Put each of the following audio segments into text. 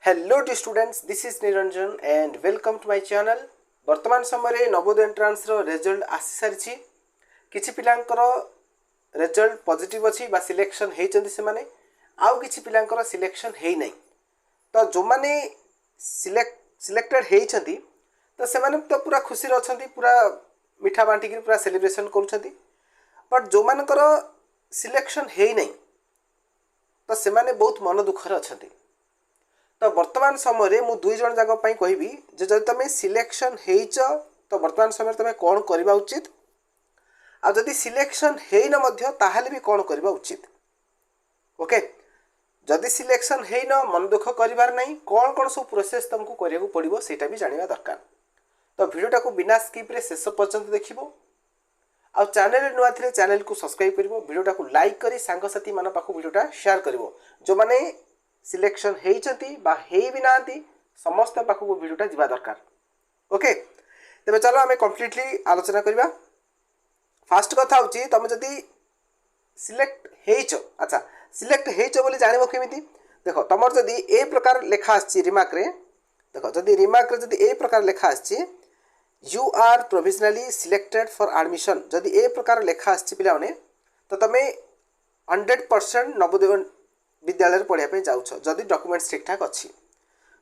Hello dear students, this is Niranjan and welcome to my channel. वर्तमान समय Navodaya entrance रो result आसी सारी किछि पिलांकर रिजल्ट पॉजिटिव अछि बा सिलेक्शन हेचंती से माने आउ किछि पिलांकर सिलेक्शन हेई नै तो जो माने सिलेक्टेड हेचंती तो से माने तो पूरा खुशी रछंती पूरा मिठा बांटी के पूरा सेलिब्रेशन करूछंती बट जो मानकर सिलेक्शन हेई नै तो से माने बहुत मन दुखर अछंती तो वर्तमान समय मु दुई जन जाक कहबी जब तुम सिलेक्शन हेच तो वर्तमान समय तुम कौन करवा उचित आ जदि सिलेक्शन हेन ताहले भी कौन करवा उचित ओके जदि सिलेक्शन हेन मन दुख करिवार नहीं कौन कौन सब प्रोसेस तुमको करिया को पड़िबो सेटा भी जानिबा दरकार तो वीडियोटा को बिना स्किप रे शेष पर्यंत देखिबो आ चैनल नुआ थिले चैनल को सब्सक्राइब करिवो वीडियोटा को लाइक करी सांगसाथी मान पाखु वीडियोटा शेयर करिवो जो माने सिलेक्शन हेइचंती बा हेइ भी नांती समस्त पाखु वीडियोटा जिबा दरकार ओके तबे चलो आमे कंप्लीटली आलोचना करिबा फास्ट कथा होची तुम जदी सिलेक्ट हेइच अच्छा सिलेक्ट हेइच बोली जानिबो केमिति देखो तमर जदी ए प्रकार लेखा आछि रिमार्क रे देखो जदी रिमार्क रे जदी ए प्रकार लेखा आछि you are provisionally selected for admission जदी ए प्रकार लेखा आछि पिला माने तो तमे 100% नवोदय विद्यालय पढ़ाई जाऊँ जदि डॉक्यूमेंट्स ठीक ठाक अच्छी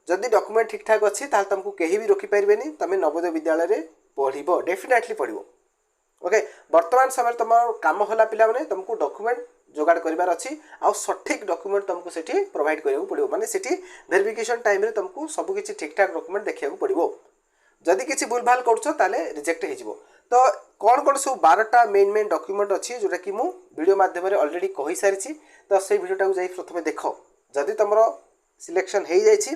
जदि डॉक्यूमेंट ठीक ठाक अच्छी ताल तुमको कहीं भी रोकी पारे तुम नवोदय विद्यालय पढ़ डेफिनेटली पढ़ ओके वर्तमान समय तुम कम होला पिला माने तुमको डॉक्यूमेंट जोगाड़ करार अच्छी आ सठिक डॉक्यूमेंट तुमको सेठी प्रोवाइड करिया पड़ो माने सेठी वेरिफिकेशन टाइम रे तुमको सब किछि ठीक ठाक डॉक्यूमेंट देखिया पड़ो जदि किछि भूल भाल करछो ताले रिजेक्ट हो तो कौन कौन सब 12टा मेन डॉक्यूमेंट अच्छी जोटा कि मु वीडियो माध्यम ऑलरेडी कहि सारी तो से वीडियोटा को जाई प्रथमे देख जदि तुम सिलेक्शन हो जाइए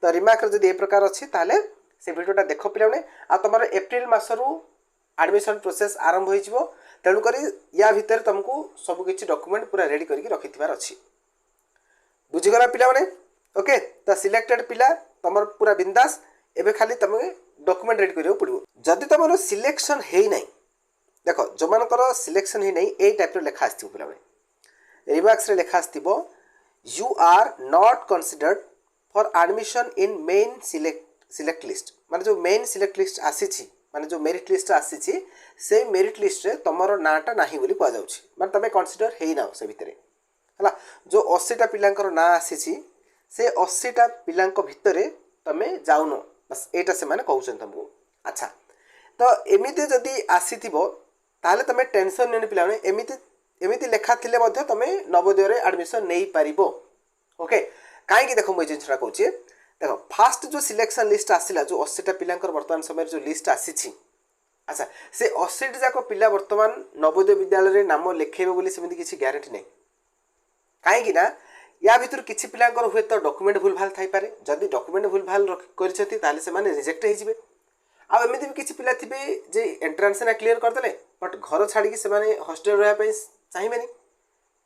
तो रिमार्क जदि ए प्रकार अच्छी ताले से वीडियोटा देख पिलाने आ तुम एप्रिल मासरू एडमिशन प्रोसेस आरंभ हो तेणुक या भितर तुमको सबकि डॉक्यूमेंट पूरा रेडी करके रखिथार अच्छी बुझीगला पिलाने ओके तो सिलेक्टेड पिला तुम पूरा बिंदास एबे खाली तुम डॉक्यूमेंट रेडी करियो पड़ो जदि तुम सिलेक्शन है नहीं देखो जो मानकर सिलेक्शन है नहीं ए टाइप लेखा आसो पिलाने रिमार्क्स रे लेखा आसो you are not considered for admission in main select list माने जो मेन सिलेक्ट लिस्ट आसी माने जो मेरिट लिस्ट आसी से मेरिट लिस्ट रे तुमर नाटा नाही बोली कह जाउछि माने तमे कंसीडर हेइ ना से भितरे हला जो 80टा पिलांकर ना आसी से 80टा पिलांक भितरे तमे जाउनो बस एटा से माने कहउछन तुमको अच्छा तो एमिति जदी आसीथिबो ताले तमे टेंशन नेने पिलाने एमिति लेखा थिले मध्ये तमे नवोदय रे एडमिशन नेई पारिबो ओके काहे कि देखो मैं जिनछरा कहउछि देखो फास्ट जो सिलेक्शन लिस्ट आसिला जो 80टा पिलांकर वर्तमान समय जो लिस्ट आसीछि अच्छा से 80 जाक पिला वर्तमान नवोदय विद्यालय रे नाम लेखेबो बोली सेमिति किछि ग्यारंटी नै काहे कि ना या भितर किछि पिलांकर हुए तो डॉक्यूमेंट भूल भाल थाई पारे जदी डॉक्यूमेंट भूल भाल करिसेति ताले से माने रिजेक्ट हे जिवे आ एमिति भी किछि पिला थिबे जे एंट्रेंस ना क्लियर कर देले बट घर छाड़ी कि से माने हॉस्टल रहया पे चाहिबेनी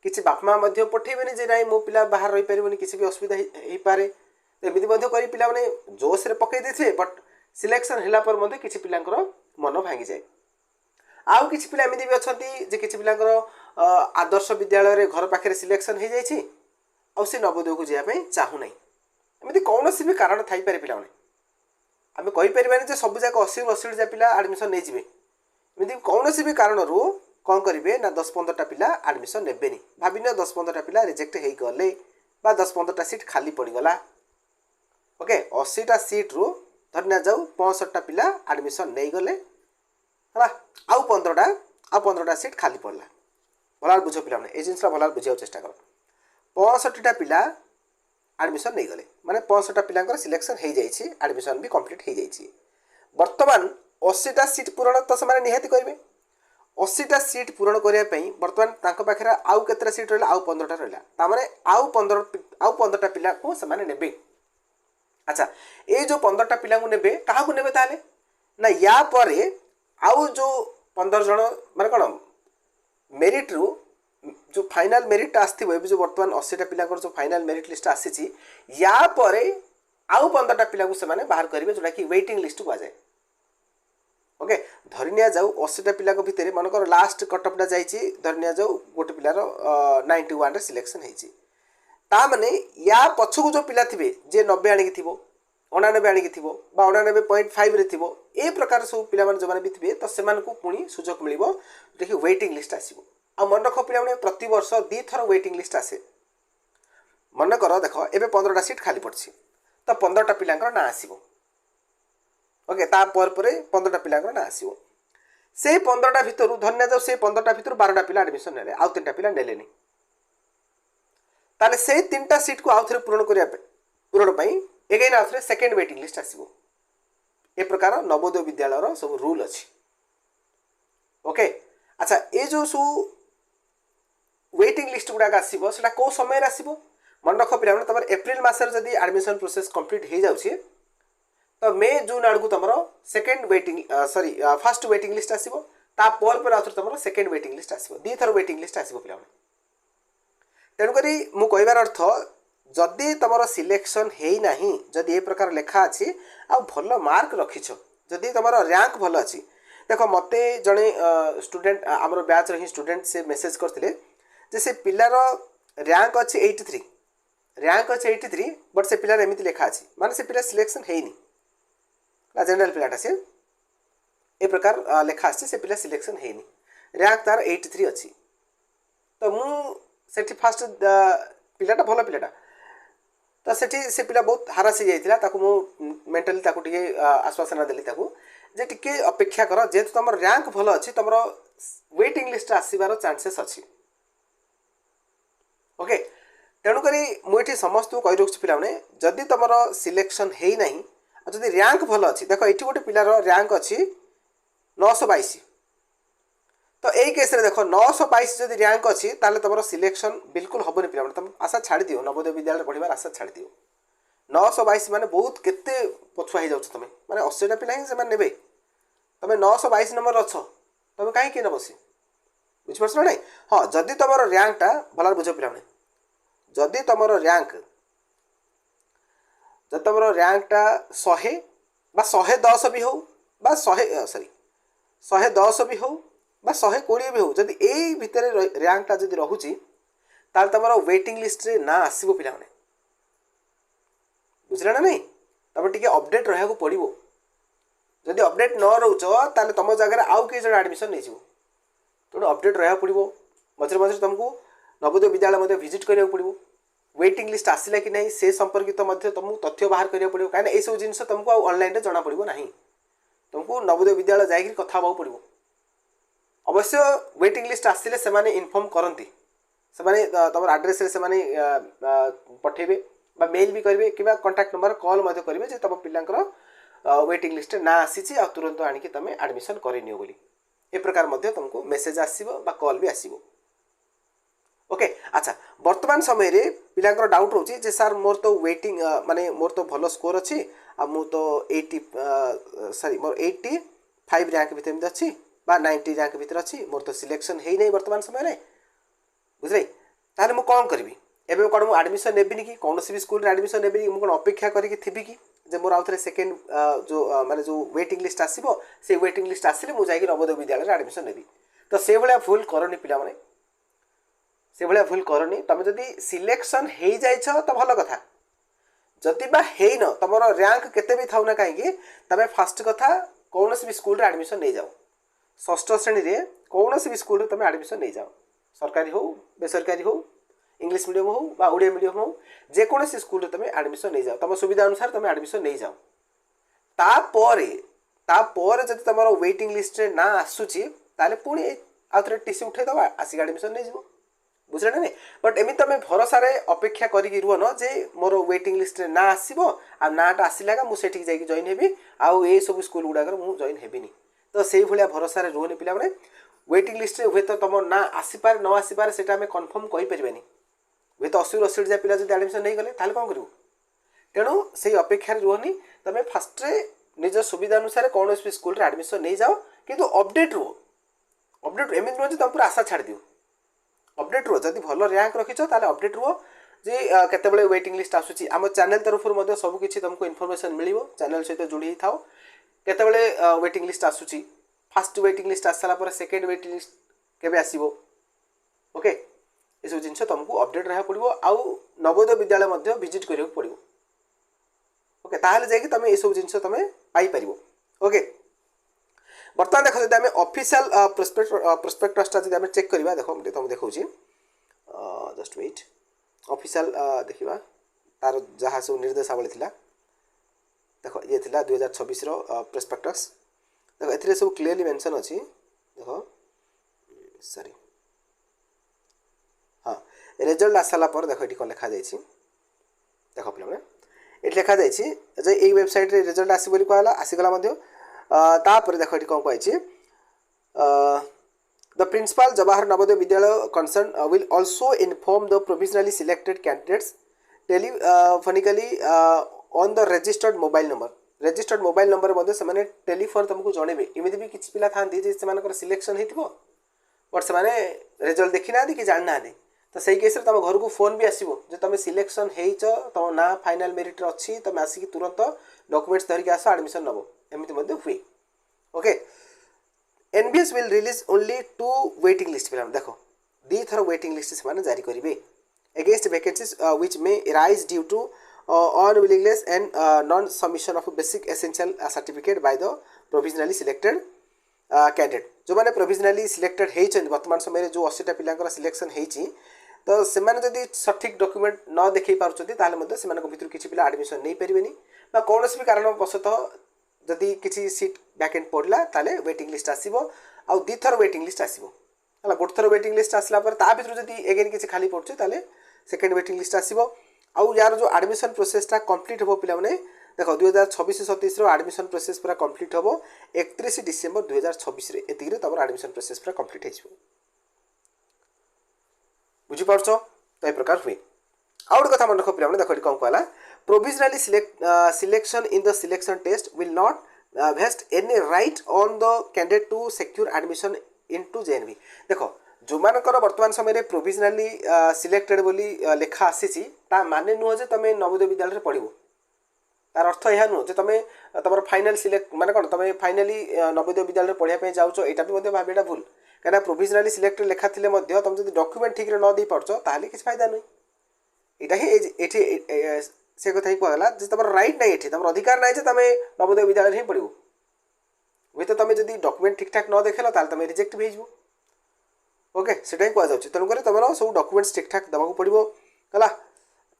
किछि बाप मां मध्ये पठेबेनी जे नाही मो पिला बाहर रहि परिबोनी किछि भी असुविधा हे पारे तो एमिति मध्ये करी पिला माने जोश रे पकई देथिबे बट सिलेक्शन हैला पर मध्ये किछि पिलांकर मन भांगी जाय आउ किछि पिला एमिति भी अछंती जे किछि पिलांकर आदर्श विद्यालय रे घर पाखरे सिलेक्शन हे जायछि आ से नवोदय को जिया पे चाहू नै एमिति कोनोसी भी कारण थाई पारे पिला माने आमे कहि परिबानी जे सब जाक 80 जा पिला एडमिशन नै जिवे एमिति कोनोसी भी कारण रु कौन करेंगे ना 10-15टा पिला एडमिशन नेबेनी भाविन 10-15टा पिला रिजेक्ट हो गले बा 10-15टा सीट खाली पड़गला ओके 80टा सीट रु धरना जाऊ 65टा पिला एडमिशन नहीं गले है आउ 15टा सीट खाली पड़ला भलार बुझ पिला ए जिनसा भलार बुझिया चेष्टा कर 65टा पिला एडमिशन नहीं गले माने 65टा पिलांकर सिलेक्शन हो जाइए एडमिशन भी कंप्लीट हो जाइए वर्तमान 80टा सीट पूरण तो से निहाती करेंगे 80टा सीट पूरण करने बर्तमान तांको पाखरे आउ केतरा सीट रहा आउ 15टा रहा तामाने आउ 15टा पिला को से माने नेबे अच्छा ए जो 15टा पिला को नेबे काहा को नेबे ताले ना या परे आउ जो 15 जण माने कोन मेरिट रु जो फाइनल मेरिट आस्थिबो ए जो वर्तमान 80टा पिला जो फाइनल मेरिट लिस्ट आसीची या परे आउ 15टा पिला को से माने बाहर करिवे जोटा कि वेटिंग लिस्ट को आ जाए ओके धरिनिया जाऊ 80टा पिला भितर मनकर लास्ट कटअपटा जाइए धरिनिया जाऊ गोटे पिलार 91 रे सिलेक्शन होइछि ता माने या पछकु जो पिला थिबे जे 90 आनिक थिबो 99 आनिक थिबो बा 99.5 रे थिबो ए प्रकार सब पिला माने जो माने भी थिबे तो सेमान को पुणी सुजोग मिलिबो देखि वेटिंग लिस्ट आसीबो आ मन रख पिला माने प्रति वर्ष 2 थर वेटिंग लिस्ट आसे मन कर देख एबे 15टा सीट खाली पड़छि तो 15टा पिलांकर ना आसीबो ओके ता पर 15टा पिलांकर ना आसीबो से 15टा भितर धन्य जाओ से 15टा भितर 12टा पिला एडमिशन नेले आउ 3टा पिला नेलेनी ताले से 3टा सीट को आउ थरे पूरण पई एगेन आउ थरे सेकंड वेटिंग लिस्ट आसीबो ए प्रकार नवोदय विद्यालय सब रूल अछि ओके अच्छा ए जो सु वेटिंग लिस्ट गुडा आसीबो सेटा को समय रे आसीबो मन रख पिला तमर एप्रिल मासर जदी एडमिशन प्रोसेस कंप्लीट हो जाउछि तो मे जून आड़कू तुम second waiting sorry first waiting list आसीबो ता पर आउथर तुम सेकेंड वेटिंग लिस्ट आसीबो दी थर वेटिंग लिस्ट आसीबो पिला तेणु करी मु कहबार अर्थ जदि तुम सिलेक्शन हेई नाही जदि ए प्रकार लेखा अछि आ भल मार्क रखिछ जदि तुम रैंक भल अछि देखो मते जणे स्टूडेंट हमर बैच रही स्टूडेंट से मेसेज करथिले जे से पिलार रैंक अछि 83 रैंक अछि 83 बट से पिलार एमिति लेखा अछि माने से पिला सिलेक्शन हेइनी जनरल पिलाटा से ए प्रकार लेखा आछि से पिला सिलेक्शन हेइनी रैंक तार 83 अछि तो मु सेठी फास्ट पिलाटा भलो पिलाटा तो सेठी से पिला बहुत हारासी जाइतिला ताकू मु मेंटली ताकू टिके आश्वासन देली ताकू जे टिके अपेक्षा कर जेतु तमर रैंक भलो अछि तमर वेटिंग लिस्ट आसीबार चांसेस अछि ओके तेणु करी मु एठी समस्त को कहि रखछि पिला माने जदि तमर सिलेक्शन हेई नाही जदि रैंक भल अच्छी देख ये गोटे पिलार रैंक अच्छी 922 तो यही केस देख 922 जदि रैंक अच्छी ताले तुम सिलेक्शन बिल्कुल हेनी पिला तुम आशा छाड़ दियो नवोदय विद्यालय पढ़ार आशा छाड़ दियो 922 माने बहुत केते पछुआ हो जाउछ तुम माने 80टा पिला ही से नेबे तुम 922 नंबर अच्छ तुम कहीं किए नबसी बुझिपारछ ना हाँ जदि तुम रैंकटा भल बुझ पिला जदि तुम रैंक जब तुम रैंकटा 100 बा 110 भी हो बा 100 सॉरी 110 भी हो बा 120 भी हो जदि एई भितर रैंकटा जदि रहुची ताल तुम वेटिंग लिस्ट रे ना आसीबो पिला माने बुझला ना नहीं तुम टिके अपडेट रहया को पड़िबो जदि अपडेट न रहउचो ताले तुम जगह आउ के जण एडमिशन नै जिवो तो अपडेट रहया पड़िबो मझे मझे तुमको नवोदय विद्यालय मध्ये विजिट करिया पड़िबो वेटिंग लिस्ट आसला कि नहीं से संपर्कित तुमको तथ्य बाहर करिया पड़िबो काहे ए सब जिंस तुमको ऑनलाइन रे जाना पड़िबो नहीं तुमको नवोदय विद्यालय जाई कथा बाबू पड़िबो अवश्य वेटिंग लिस्ट आसिले से माने इन्फॉर्म करंती से माने तुम एड्रेस रे से माने पठेबे बा मेल भी करिवे किबा कांटेक्ट नंबर कॉल मध्ये करिवे जे तुम पिलांकर वेटिंग लिस्ट ना आसीची आ तुरंत आनिकी तमे एडमिशन करिनियो बोली ए प्रकार मध्ये तुमको मेसेज आसीबो बा कॉल भी आसीबो ओके अच्छा वर्तमान समय रे पिलांकर डाउट रोची जे सर मोर तो वेटिंग माने मोर तो भलो स्कोर अछि आ मु तो 80 सॉरी मोर 85 रैंक भितर में अछि बा 90 रैंक भितर अछि मोर तो सिलेक्शन हेई नै वर्तमान समय रे बुझले ताले मु कोन करबी एबे कोन मु एडमिशन नेबिनी कि कोनोसी भी स्कूल रे एडमिशन नेबिनी मु कोन अपेक्षा करी कि थिबी कि जे मोर आउथरे सेकंड जो माने जो वेटिंग लिस्ट आसीबो से वेटिंग लिस्ट आसीले मु जाई कि नवोदय विद्यालय रे एडमिशन नेबी तो से भलिया भूल करनी पिला माने से भाया भूल करनी तुम जदि सिलेक्शन हो जाइछ तो भल कथा जदि बा हेन तुम रैंक केते भी थाउ ना कहीं तुम फास्ट कथा कौन भी स्कूल रे एडमिशन नहीं जाओ षष्ठ श्रेणी रे कौन भी स्कूल रे तुम एडमिशन नहीं जाओ सरकारी हो बेसरकारी हो इंग्लिश मीडियम हो बा ओडिया मीडियम हो जेकोसी स्कूल रे तुम एडमिशन नहीं जाओ तुम सुविधा अनुसार तुम एडमिशन नहीं जाओ तापर जदि तुम वेटिंग लिस्ट रे ना आसुची ताले पुणी आउथरे टीसी उठे दबा आसिक एडमिशन नहीं जीवो बुझले ना नहीं बट एमि तुम भरोसा रे अपेक्षा करिक रुह न जे मोर वेटिंग लिस्ट रे ना आसीबो आ नाटा आसिलागा मु सेठी जाई जॉइन हेबी आउ ए सब स्कूल गुडाकर मु जॉइन हेबिनी तो सेही भलिया भरोसा रे रुहनी पिला माने वेटिंग लिस्ट रे हुए तो तुम ना आसी पारे न आसी पारे सेटा हमें कन्फर्म कहि परिबानी हुए तो 80 जा पिला जदि एडमिशन नहीं गले ताले कोन करिवो तेणु से अपेक्षा रे रुहनी तुम फास्ट रे निज सुविधा अनुसार कौन भी स्कूल रे एडमिशन नहीं जाओ किंतु अपडेट रुह अपडेट एमि नुह जे तुम पूरा आशा छाड़ दियो अपडेट रुह जदि भल रैंक रखिछ ताले अपडेट रुह जे केतेबेले वेटिंग लिस्ट आसुची आम चैनल तरफ मध्य सब किछि तुमको इन्फॉर्मेशन मिलिबो चैनल सहित जोड़ी थाओ केतेबेले वेटिंग लिस्ट आसुची फर्स्ट वेटिंग लिस्ट आसला पर सेकंड वेटिंग लिस्ट केबे आसीबो ओके ये सब जिन तुमको अपडेट रहा पड़ो आउ नवोदय विद्यालय मध्य विजिट करियो पड़ो ओके ताहले जाकि तुम ये सब जिन तुम पाई परिबो ओके बर्तमान देख जब आम ऑफिशियल प्रोस्पेक्टसटा जब आम चेक करवा देख तुम देखा जस्ट वेट ऑफिशियल देखा तार जहाँ सब निर्देशावली थिला देख ये थिला 2026 रो प्रोस्पेक्टस देख एथिरे सब क्लियरली मेंशन अछि देख सॉरी हाँ रिजल्ट आसाला पर देख ये लिखा जाइछि देख पे ये लिखा जाइछि जे এই वेबसाइट रे रिजल्ट आसी बोली कहला आसीगला मध्य तापर देख ये कौन कहिछि The principal Jawahar Navodaya Vidyalaya concerned will also inform the provisionally selected candidates telephonically on the registered mobile number. Registered mobile number मध्य से टेलीफोन तुमको जनइबे इमिति भी किछि पिला थांती जे सेमानकर सिलेक्शन हेतिबो बट से रिजल्ट देखि ना कि जान ना तो सही केस तुम घर को फोन भी आसो जो तुम सिलेक्शन होइच तुम ना फाइनाल मेरिट अच्छी तुम आसिक तुरंत डॉक्यूमेंट्स धरिक आस एडमिशन नब एमती हुए okay NVS will release only 2 waiting list पे देखो दी थर वेटिंग लिस्ट से जारी करेंगे against vacancies which may arise due to unwillingness and non submission of basic essential certificate by the provisionally selected candidate जो मैंने प्रोविजनली सिलेक्टेड होती वर्तमान समय जो 80टा पिलांकर सिलेक्शन होती तो से जदि सठिक डॉक्यूमेंट न देखी पार्टी से भर किसी पिला एडमिशन नहीं पारे कौन भी कारणवशतः जदि किसी सीट वैकेंट पड़ला ताले वेटिंग लिस्ट आसीबो आउ दी थर वेटिंग लिस्ट आसीबो हला गोटे थर वेटिंग लिस्ट आसला पर ता भितर जदि एगेन किसी खाली पड़छ ताले सेकंड वेटिंग लिस्ट आसीबो आउ यार जो एडमिशन प्रोसेसटा कंप्लीट हो पिला माने देखो 2026-27 रो एडमिशन प्रोसेस पूरा कंप्लीट हो 31 डिसेंबर 2026 रे एतिक रे तमर एडमिशन प्रोसेस पूरा कंप्लीट हेजिबो बुझी पारछो तो ए प्रकार हुए आउट कथा मन रखो पिला माने देखो कौन कहला provisionally selection in the selection test will not vest any right on the candidate to secure admission into JNV देखो जो मानकर वर्तमान समय प्रोविजनली सिलेक्टेड बोली लेखा आसी ता माने नुह जे तुम नवोदय विद्यालय पढ़ो तार अर्थ यह नुह जे तुम तुम फाइनाल सिलेक्ट माने कौन तुम फाइनाली नवोदय विद्यालय पढ़ाई जाऊँ यहाँ भावेटा भूल कहीं प्रोविजनली सिलेक्टेड लेखा थे तुम जो डॉक्यूमेंट ठीक न दे पार्छ ताहले किसी फायदा नहीं यहाँ ही से कथा ही कहला जे तुम राइट नहीं ये तुम अधिकार नहीं तुम नवोदय विद्यालय ही पढ़ो हुए तो तुम जब डॉक्यूमेंट ठीक ठाक न देखेल ताल तुम रिजेक्ट भी हो ओके से कहुच्छे तेणुक तुम सब डॉक्यूमेंट्स ठीक ठाक देवाक पड़ो है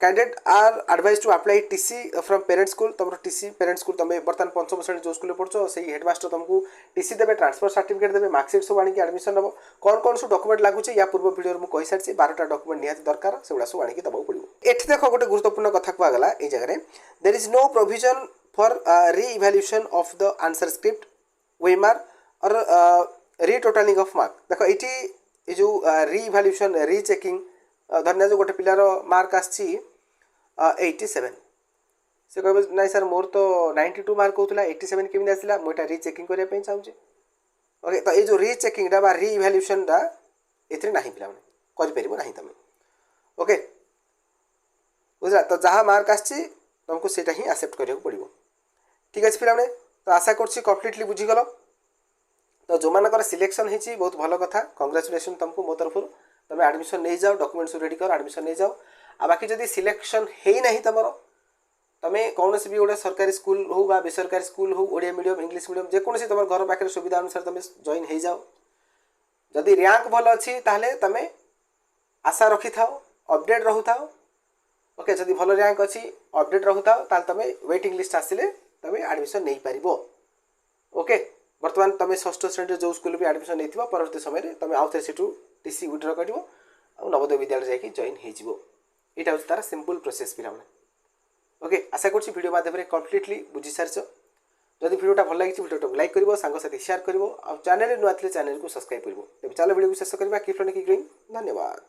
candidate are advised to apply TC from parent school तुम टीसी पेरेंट स्कूल तुम बर्तमान पंचम श्रेणी जो स्कूल पढ़ो से हेडमास्टर तुमको टीसी देवे ट्रांसफर सर्टिफिकेट देवे मार्कशीट सब आनिक एडमिशन नब कौन कौन सब डॉक्यूमेंट लगुचे या पूर्व वीडियो में कही सारी 12टा डॉक्यूमेंट निहाती दरकार से सब आनिक देवाक पड़ो एठी देखो गोटे गुरुत्वपूर्ण कथा कहगला ये जगह there is no provision for re-evaluation of the answer script वेमार और री-टोटालिंग ऑफ मार्क देखो ये जो री-इवैल्यूएशन री-चेकिंग धरना जो गोटे पिलार मार्क आसी 87 से कह ना सर मोर तो 92 मार्क होता 87 केमी आसला मुझे रीचेकिंग करने चाहूँगी ओके तो ये जो रीचेकिंगटा बा री-इवैल्यूएशनटा ये ना पिला करना तुम ओके बुझला तो जहाँ मार्क आसी तुमको सेटा ही एक्सेप्ट करने पड़ो ठीक अच्छे पिला तो आशा कर कम्प्लीटली बुझीगल तो जो मानकर सिलेक्शन होती बहुत भल कथा कंग्रेचुलेसन तुमको मो तरफ तुम एडमिशन नहीं जाओ डॉक्यूमेंट्स रेडी कर एडमिशन नहीं जाओ आ बाकी जदि सिलेक्शन है ना तुम तुम कौन भी गोटे सरकारी स्कूल हो बा बेसरकारी स्कूल हो ओडिया मीडियम इंग्लिश मीडियम जेकोसी तुम घर पाखे सुविधा अनुसार तुम जॉइन हो जाओ जदि रैंक भल अच्छी ताहले तुम आशा रखि था अपडेट रहू था ओके जदि भल रैंक अच्छी अपडेट रहू था ताहले तुम वेटिंग लिस्ट आसिले तुम एडमिशन नहीं पार ओके बर्तमान तुम षष्ठ श्रेणी जो स्कूल भी एडमिशन नहीं परवर्ती समय तुम आउ थे सीटू टीसी विड्र कर नवोदय विद्यालय जाकि जॉइन हो यहाँ हूँ तार सिंपल प्रोसेस पिला ओके आशा कर वीडियो माध्यम कम्प्लीटली बुझी सारी जब वीडियोटा भल लगी वीडियो लाइक कर सांगसाथी शेयर कर चैनल नुआ चैनल को सब्सक्राइब कर चलो वीडियो को शेष करवा कीप लर्निंग कीप ग्रोइंग धन्यवाद।